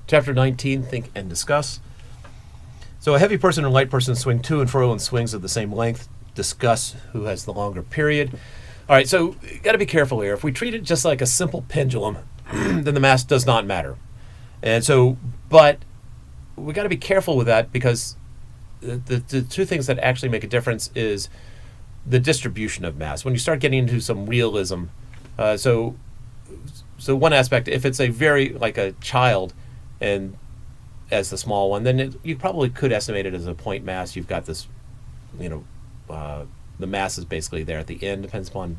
Chapter 19, think and discuss. So a heavy person and light person swing to and fro in swings of the same length. Discuss who has the longer period. All right, so you got to be careful here. If we treat it just like a simple pendulum, then the mass does not matter. And so, but we got to be careful with that because the two things that actually make a difference is the distribution of mass. When you start getting into some realism, so one aspect, if it's a very, like a child and as the small one, then you probably could estimate it as a point mass. You've got this, the mass is basically there at the end. Depends upon,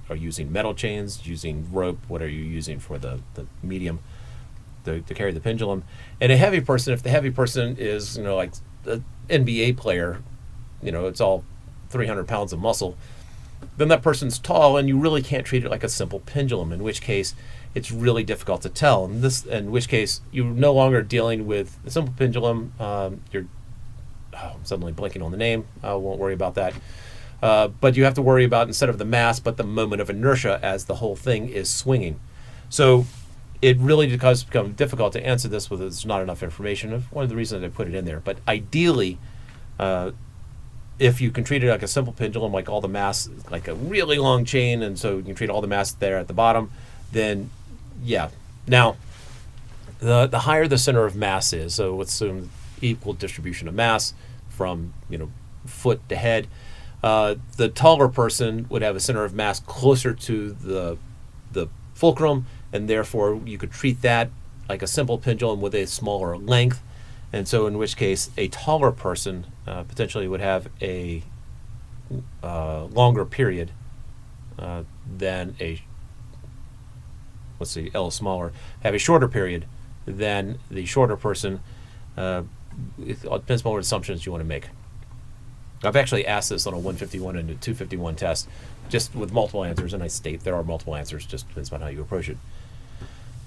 are you using metal chains, using rope, what are you using for the medium to carry the pendulum. And a heavy person, if the heavy person is, like an NBA player, it's all 300 pounds of muscle, then that person's tall and you really can't treat it like a simple pendulum, in which case it's really difficult to tell. In which case you're no longer dealing with a simple pendulum. I'm suddenly blanking on the name. I won't worry about that. But you have to worry about, instead of the mass, but the moment of inertia as the whole thing is swinging. So it really does become difficult to answer this with there's not enough information. One of the reasons I put it in there. But ideally, if you can treat it like a simple pendulum, like all the mass, like a really long chain, and so you can treat all the mass there at the bottom, then yeah. Now, the higher the center of mass is, so let's assume equal distribution of mass from foot to head, the taller person would have a center of mass closer to the fulcrum, and therefore you could treat that like a simple pendulum with a smaller length. And so in which case a taller person potentially would have a longer period than a, let's see, L is smaller, have a shorter period than the shorter person. It depends on what assumptions you want to make. I've actually asked this on a 151 and a 251 test, just with multiple answers, and I state there are multiple answers, just depends on how you approach it.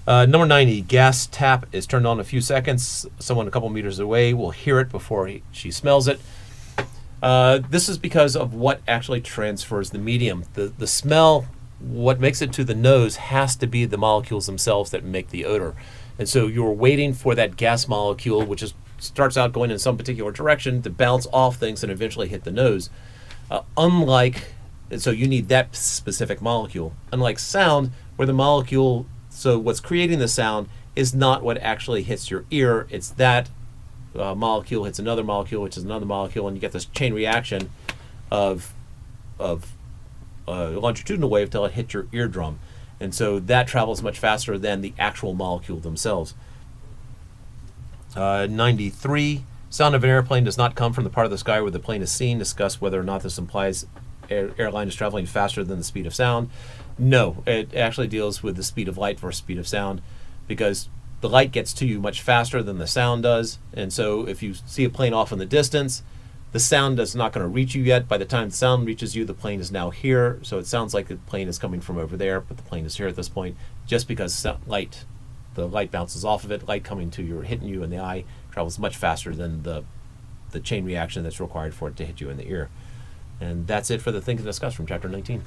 Number 90, gas tap is turned on a few seconds. Someone a couple meters away will hear it before she smells it. This is because of what actually transfers the medium. The smell, what makes it to the nose, has to be the molecules themselves that make the odor. And so you're waiting for that gas molecule, which starts out going in some particular direction, to bounce off things and eventually hit the nose. So you need that specific molecule. Unlike sound, where the molecule, so what's creating the sound is not what actually hits your ear. It's that molecule hits another molecule, which is another molecule, and you get this chain reaction of longitudinal wave till it hits your eardrum. And so that travels much faster than the actual molecule themselves. 93, sound of an airplane does not come from the part of the sky where the plane is seen. Discuss whether or not this implies airline is traveling faster than the speed of sound. No, it actually deals with the speed of light versus speed of sound, because the light gets to you much faster than the sound does. And so if you see a plane off in the distance, the sound is not going to reach you yet. By the time the sound reaches you, the plane is now here. So it sounds like the plane is coming from over there, but the plane is here at this point, just because the light bounces off of it. Light coming to you or hitting you in the eye travels much faster than the chain reaction that's required for it to hit you in the ear. And that's it for the Think and Discuss from Chapter 19.